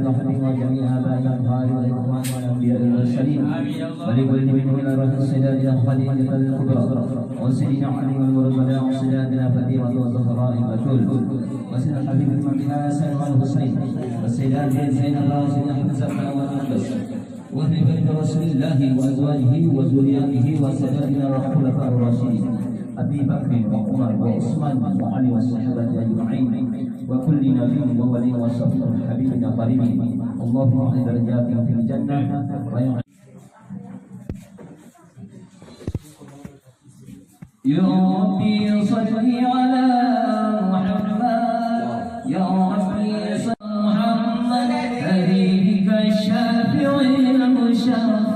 وحبيب جميع آباء الأطهار والإخوان والأنبياء والمرسلين ولكل منهم روح سيدنا خليفة الكبرى وسيدنا علي والمرسلين وسيدنا فاطمة والزهراء البتول وسيدنا الحبيب المكي حسن والحسين والسيدات زينب وسيدنا حمزة والعباس وأهل بيت رسول الله وأزواجه وذرياته وسادتنا والخلفاء الراشدين أبي بكر وعمر وعثمان وعلي والصحابة أجمعين وكل نبي وولي وصفي حبيبنا قريب اللهم اعز درجاتهم في الجنة يا ربي صل على محمد يا ربي صل على محمد حبيبك الشافع المشفع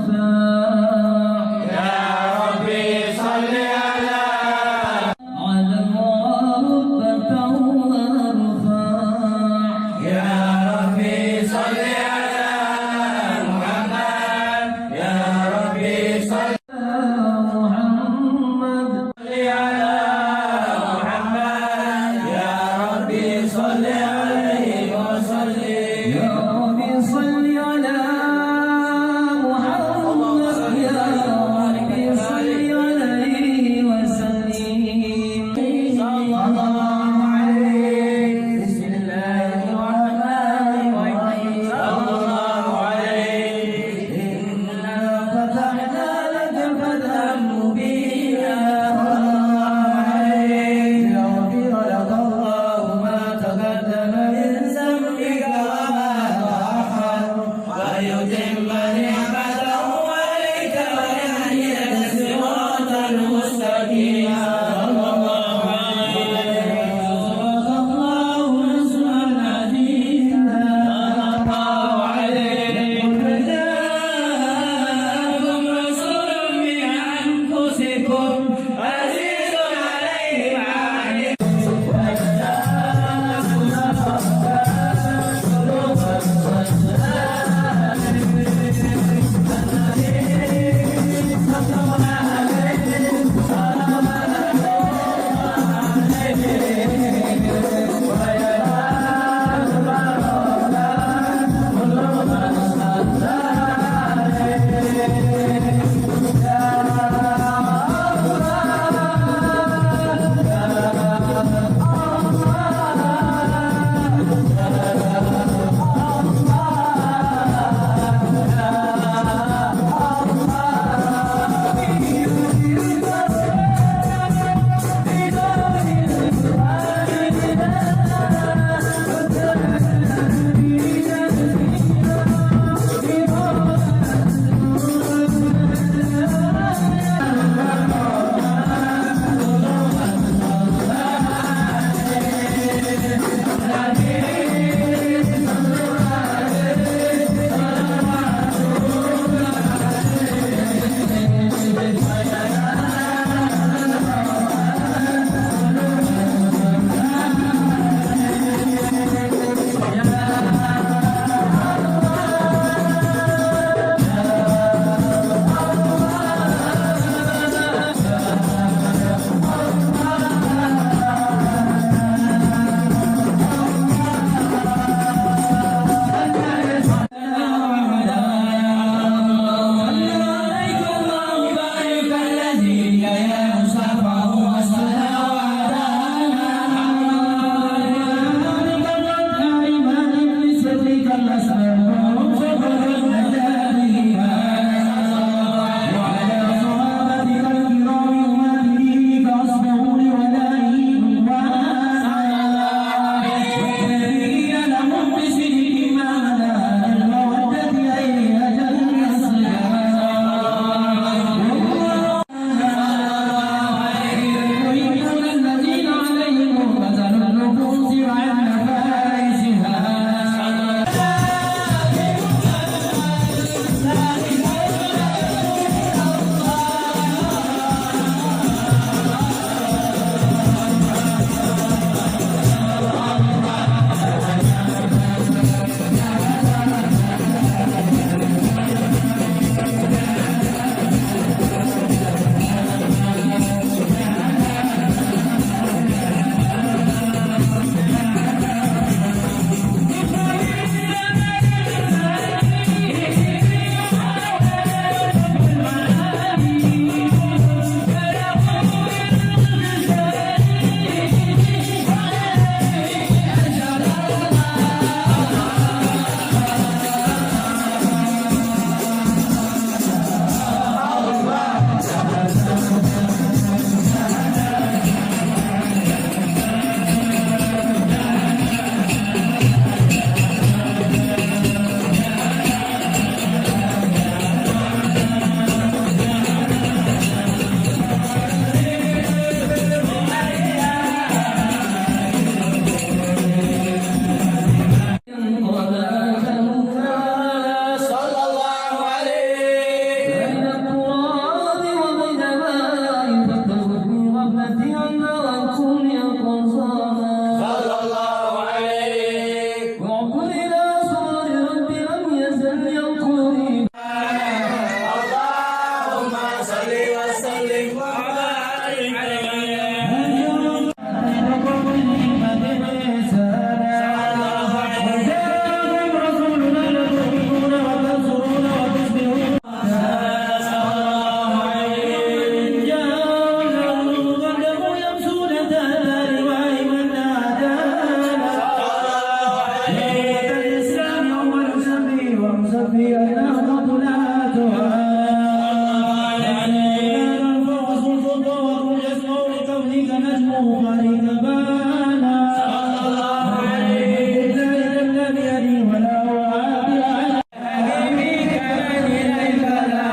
نجمه فركبانا صلى الله عليه وسلم لم يلي ولا وعد حبيبي كمن إليك لا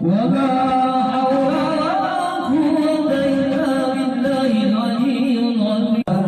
وما حول ولا قوة إلا بالله العلي العظيم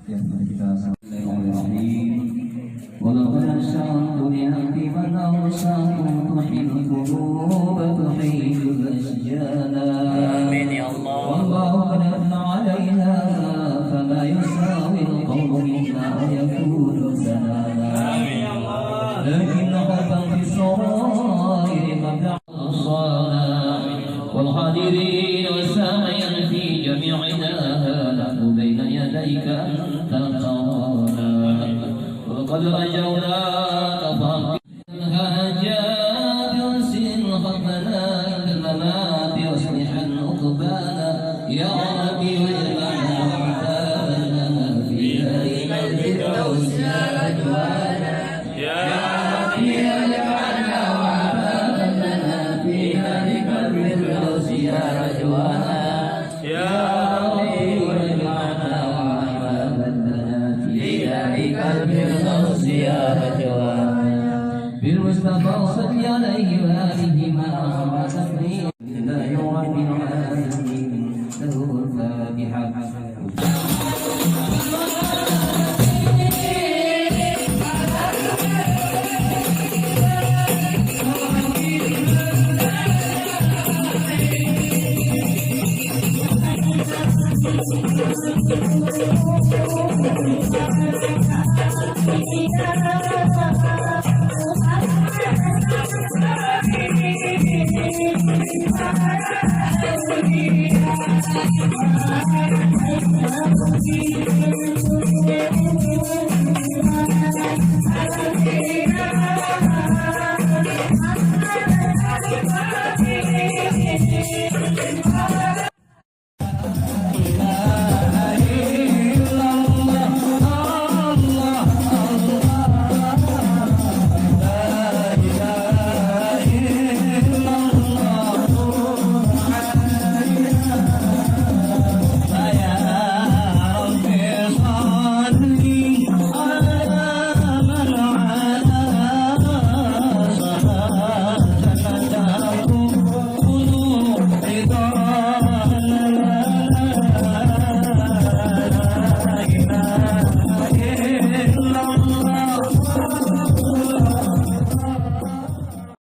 yang kita ولقد أشرت لأهدي من أرسلت تحيي القلوب تحيي الأشجان والله قد أثنى عليها فما يساوي القوم منا يكون سلاما لكن حبا في السرائر مبدع الصلاة والحاضرين والسامعين في جميعنا نحن بين يديك أنت ترانا وقد رجوناك هاجات يرسل خطنا الممات يصلحا عقبانا يا ربي واجمعنا وعتابنا في هذه الفردوس يا رجوانا يا ربي واجمعنا وعتابنا في هذه الفردوس يا رجوانا يا ربي واجمعنا وعتابنا في ذلك الفردوس يا رجوانا بالمصطفى صل عليه وآله ما تسليما لله رب العالمين له الفاتحة Thank you.